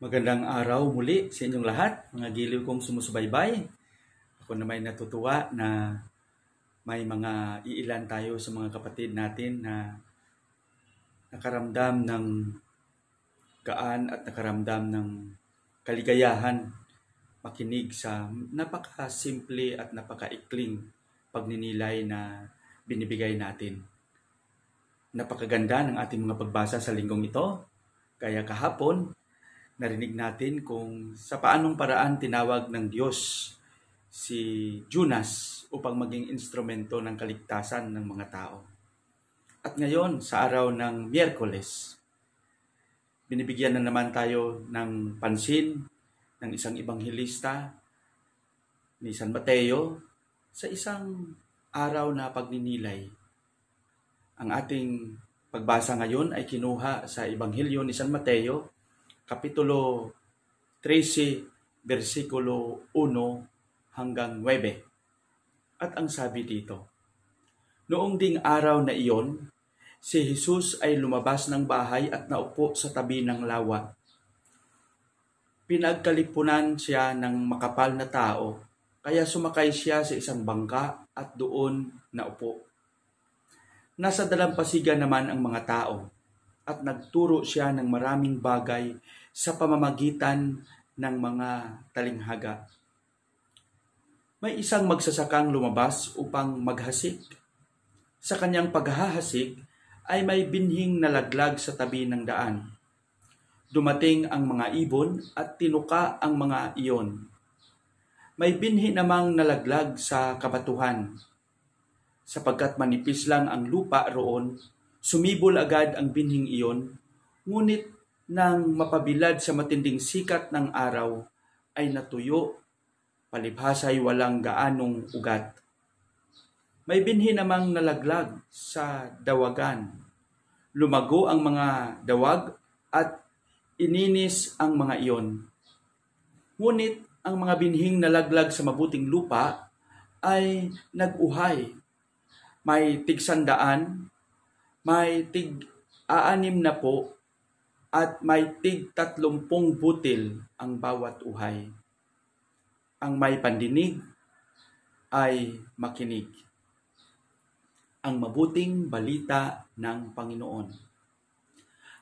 Magandang araw muli sa inyong lahat, mga giliw kong sumusubaybay. Ako na may natutuwa na may mga iilan tayo sa mga kapatid natin na nakaramdam ng gaan at nakaramdam ng kaligayahan makinig sa napakasimple at napakaikling pagninilay na binibigay natin. Napakaganda ng ating mga pagbasa sa linggong ito. Kaya kahapon, narinig natin kung sa paanong paraan tinawag ng Diyos si Jonas upang maging instrumento ng kaligtasan ng mga tao. At ngayon, sa araw ng Miyerkules, binibigyan na naman tayo ng pansin ng isang ebanghelista ni San Mateo sa isang araw na pagninilay. Ang ating pagbasa ngayon ay kinuha sa Ebanghelyo ni San Mateo, Kapitulo 13, versikulo 1 hanggang 9. At ang sabi dito, noong ding araw na iyon, si Jesus ay lumabas ng bahay at naupo sa tabi ng lawa. Pinagkalipunan siya ng makapal na tao, kaya sumakay siya sa isang bangka at doon naupo. Nasa dalampasigan naman ang mga tao, at nagturo siya ng maraming bagay sa pamamagitan ng mga talinghaga. May isang magsasakang lumabas upang maghasik. Sa kanyang paghahasik ay may binhing nalaglag sa tabi ng daan. Dumating ang mga ibon at tinuka ang mga iyon. May binhi namang nalaglag sa kabatuhan. Sapagkat manipis lang ang lupa roon, sumibol agad ang binhing iyon, ngunit nang mapabilad sa matinding sikat ng araw, ay natuyo, palibhasa'y walang gaanong ugat. May binhi namang nalaglag sa dawagan. Lumago ang mga dawag at ininis ang mga iyon. Ngunit ang mga binhing nalaglag sa mabuting lupa ay nag-uhay. May tig-100, may tig-60 at may tig-30 butil ang bawat uhay. Ang may pandinig ay makinig. Ang mabuting balita ng Panginoon.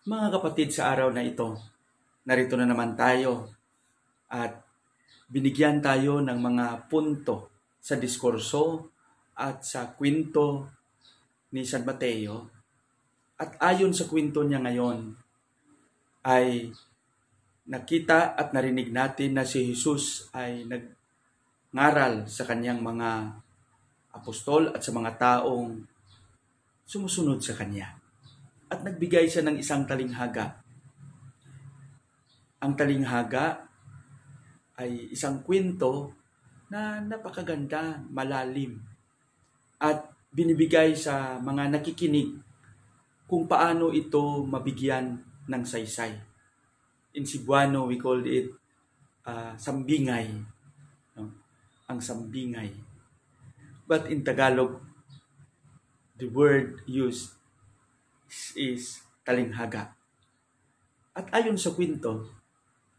Mga kapatid, sa araw na ito, narito na naman tayo at binigyan tayo ng mga punto sa diskurso at sa kwento ni San Mateo. At ayon sa kwento niya ngayon, ay nakita at narinig natin na si Jesus ay nagngaral sa kanyang mga apostol at sa mga taong sumusunod sa kanya. At nagbigay siya ng isang talinghaga. Ang talinghaga ay isang kwento na napakaganda, malalim, at binibigay sa mga nakikinig kung paano ito mabigyan ng saysay. In Cebuano, we call it sambingay. No? Ang sambingay. But in Tagalog, the word used is talinghaga. At ayon sa kwento,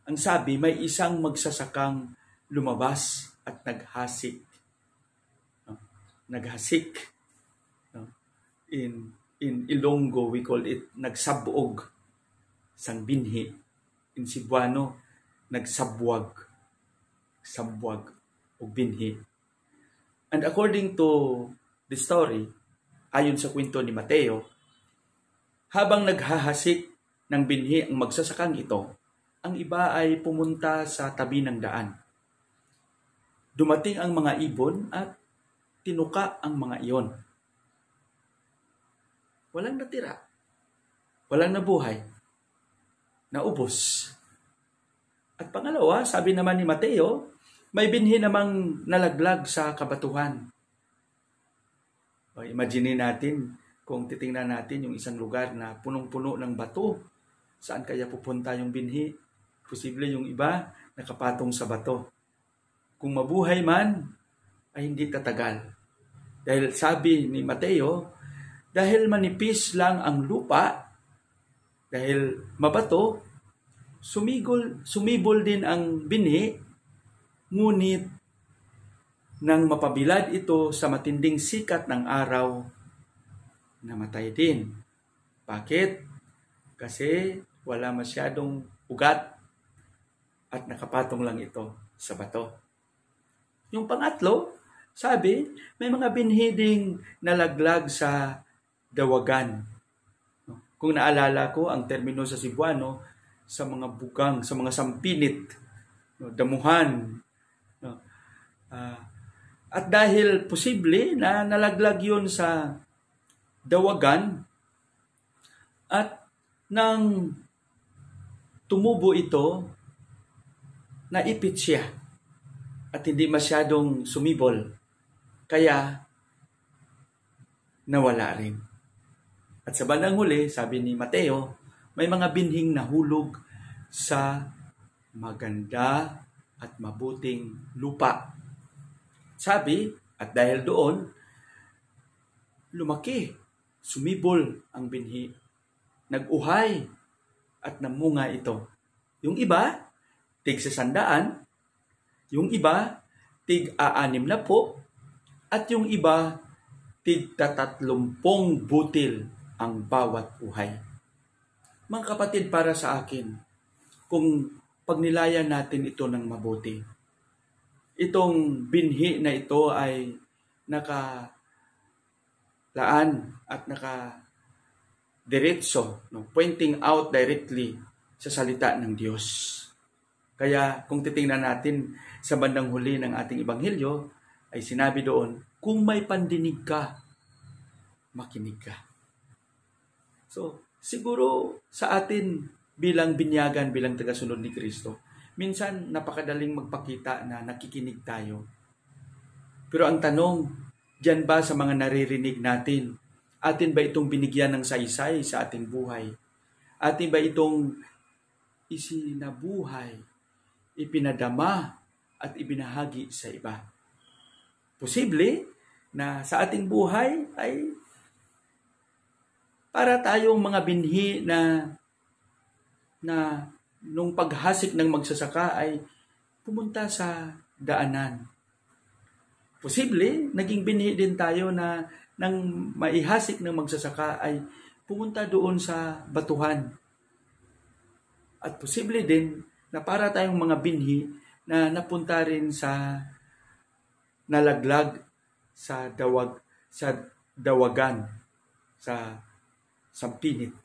ang sabi, may isang magsasakang lumabas at naghasik. No? Naghasik. No? In Ilonggo, we call it nagsabuog, sang binhi. In Cebuano, nagsabwag, sabwag, o binhi. And according to the story, ayon sa kwento ni Mateo, habang naghahasik ng binhi ang magsasakang ito, ang iba ay pumunta sa tabi ng daan. Dumating ang mga ibon at tinuka ang mga iyon. Walang natira. Walang nabuhay. Naubos. At pangalawa, sabi naman ni Mateo, may binhi namang nalaglag sa kabatuhan. Imagine natin kung titingnan natin yung isang lugar na punong-puno ng bato. Saan kaya pupunta yung binhi? Posible yung iba nakapatong sa bato. Kung mabuhay man, ay hindi tatagal. Dahil sabi ni Mateo, dahil manipis lang ang lupa, dahil mabato, sumibol din ang binhi, ngunit nang mapabilad ito sa matinding sikat ng araw, namatay din. Bakit? Kasi wala masyadong ugat at nakapatong lang ito sa bato. Yung pangatlo, sabi, may mga binhi ding nalaglag sa dawagan. Kung naalala ko, ang termino sa Cebuano, sa mga bugang, sa mga sampinit, damuhan. At dahil posible na nalaglag yun sa dawagan, at nang tumubo ito, naipit siya at hindi masyadong sumibol. Kaya nawala rin. At sa bandang huli, sabi ni Mateo, may mga binhing nahulog sa maganda at mabuting lupa. Sabi, at dahil doon, lumaki, sumibol ang binhi. Nag-uhay at namunga ito. Yung iba, tig-600, yung iba, tig-60, at yung iba, tig-30 butil ang bawat uhay. Mga kapatid, para sa akin, kung pagnilayan natin ito ng mabuti, itong binhi na ito ay nakalaan at diretso, pointing out directly sa salita ng Diyos. Kaya kung titingnan natin sa bandang huli ng ating ebanghelyo, ay sinabi doon, kung may pandinig ka, makinig ka. So, siguro sa atin bilang binyagan, bilang tagasunod ni Kristo, minsan napakadaling magpakita na nakikinig tayo. Pero ang tanong, diyan ba sa mga naririnig natin, atin ba itong binigyan ng saysay sa ating buhay? Atin ba itong isinabuhay, ipinadama, at ibinahagi sa iba? Posible na sa ating buhay ay para tayong mga binhi na nung paghasik ng magsasaka ay pumunta sa daanan. Posible, naging binhi din tayo na nang maihasik ng magsasaka ay pumunta doon sa batuhan. At posible din na para tayong mga binhi na napunta rin sa nalaglag sa dawagan, sa sampinit.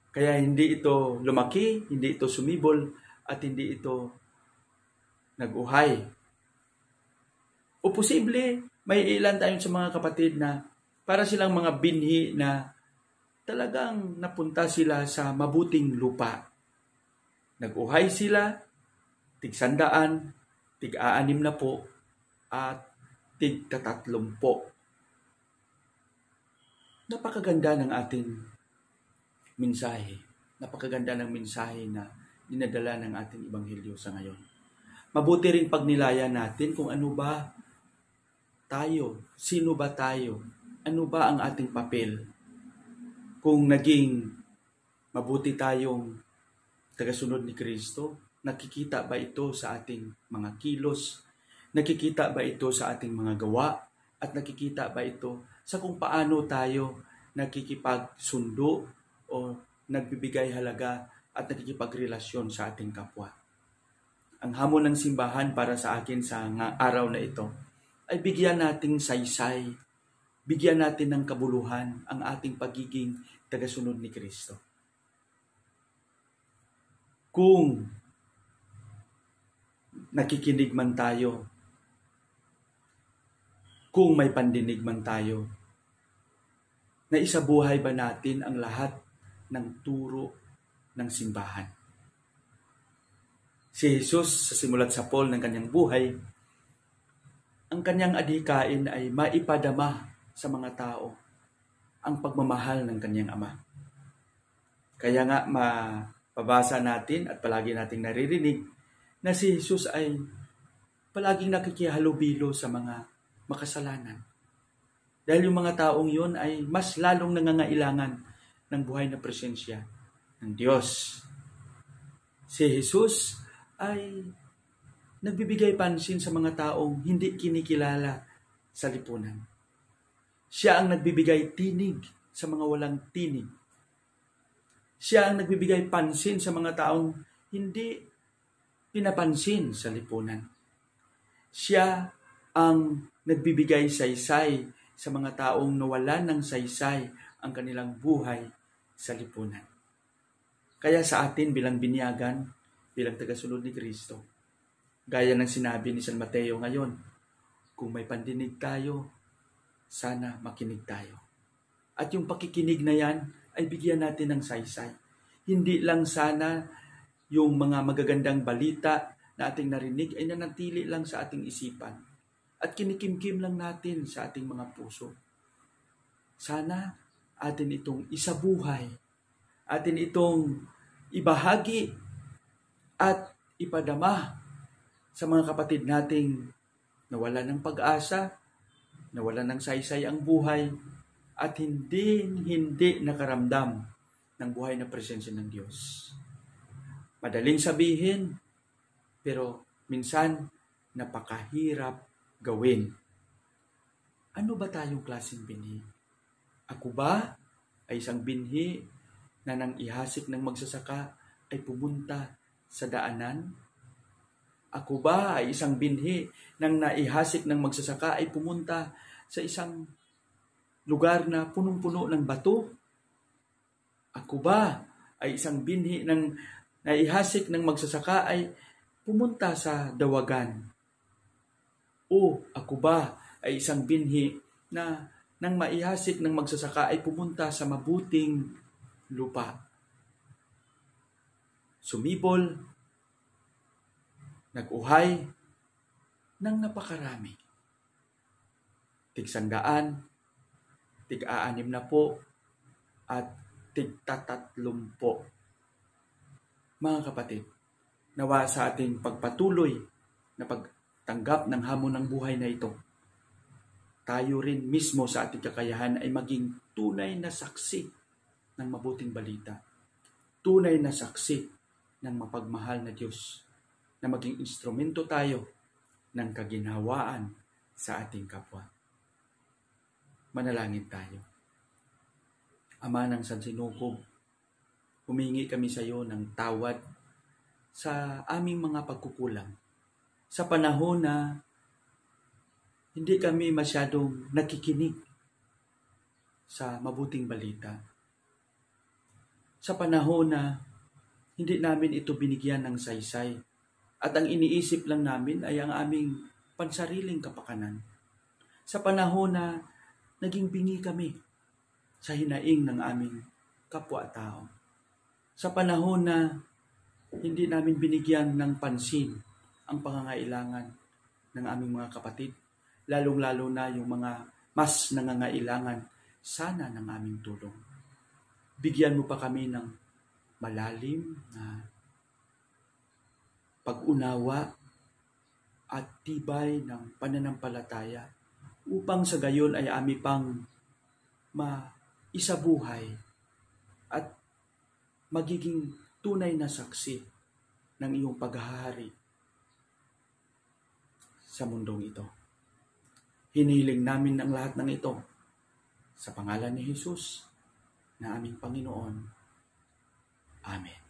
Kaya hindi ito lumaki, hindi ito sumibol, at hindi ito nag-uhay. O posible, may ilan tayong sa mga kapatid na para silang mga binhi na talagang napunta sila sa mabuting lupa. Nag-uhay sila, tig-100, tig-60, at tig-30. Napakaganda ng ating mensahe. Napakaganda ng mensahe na dinadala ng ating ebanghelyo sa ngayon. Mabuti rin pagnilayan natin kung ano ba tayo, sino ba tayo, ano ba ang ating papel. Kung naging mabuti tayong tagasunod ni Kristo, nakikita ba ito sa ating mga kilos? Nakikita ba ito sa ating mga gawa? At nakikita ba ito sa kung paano tayo nakikipagsundo o nagbibigay halaga at nakikipagrelasyon sa ating kapwa? Ang hamon ng simbahan para sa akin sa araw na ito ay bigyan nating saysay, bigyan natin ng kabuluhan ang ating pagiging tagasunod ni Kristo. Kung nakikinig man tayo, kung may pandinig man tayo, naisabuhay ba natin ang lahat ng turo ng simbahan? Si Jesus, sa simulat sa Paul ng kanyang buhay, ang kanyang adhikain ay maipadama sa mga tao ang pagmamahal ng kanyang Ama. Kaya nga mapabasa natin at palagi nating naririnig na si Jesus ay palaging nakikihalubilo sa mga makasalanan. Dahil yung mga taong yun ay mas lalong nangangailangan ng buhay na presensya ng Diyos. Si Jesus ay nagbibigay pansin sa mga taong hindi kinikilala sa lipunan. Siya ang nagbibigay tinig sa mga walang tinig. Siya ang nagbibigay pansin sa mga taong hindi pinapansin sa lipunan. Siya ang nagbibigay saysay sa mga taong nawalan ng saysay ang kanilang buhay sa lipunan. Kaya sa atin bilang binyagan, bilang tagasunod ni Kristo, gaya ng sinabi ni San Mateo ngayon, kung may pandinig tayo, sana makinig tayo. At yung pakikinig na yan ay bigyan natin ng saysay. Hindi lang sana yung mga magagandang balita na ating narinig ay nanatili lang sa ating isipan at kinikimkim lang natin sa ating mga puso. Sana atin itong isabuhay, atin itong ibahagi at ipadama sa mga kapatid nating nawalan ng pag-asa, nawalan ng saysay ang buhay, at hindi nakaramdam ng buhay na presensya ng Diyos. Madaling sabihin, pero minsan napakahirap gawin. Ano ba tayong klaseng binhi? Ako ba ay isang binhi na nang ihasik ng magsasaka ay pumunta sa daanan? Ako ba ay isang binhi nang naihasik ng magsasaka ay pumunta sa isang lugar na punong-puno ng bato? Ako ba ay isang binhi nang naihasik ng magsasaka ay pumunta sa dawagan? O ako ba ay isang binhi na nang maihasik ng magsasaka ay pumunta sa mabuting lupa? Sumibol, nag-uhay ng napakarami. Tig-100, tig-60 at tig-30. Mga kapatid, nawa sa ating pagpatuloy na pagtanggap ng hamon ng buhay na ito, tayo rin mismo sa ating kakayahan ay maging tunay na saksi ng mabuting balita. Tunay na saksi ng mapagmahal na Diyos, na maging instrumento tayo ng kaginhawaan sa ating kapwa. Manalangin tayo. Ama ng Sansinukob, humingi kami sa iyo ng tawad sa aming mga pagkukulang. Sa panahon na hindi kami masyadong nakikinig sa mabuting balita. Sa panahon na hindi namin ito binigyan ng saysay at ang iniisip lang namin ay ang aming pansariling kapakanan. Sa panahon na naging bingi kami sa hinaing ng aming kapwa-tao. Sa panahon na hindi namin binigyan ng pansin ang pangangailangan ng aming mga kapatid, lalong-lalo na yung mga mas nangangailangan sana ng aming tulong. Bigyan mo pa kami ng malalim na pag-unawa at tibay ng pananampalataya upang sa gayon ay ami pang maisabuhay at magiging tunay na saksi ng iyong paghahari sa mundong ito. Hinihiling namin ang lahat ng ito sa pangalan ni Jesus na aming Panginoon. Amen.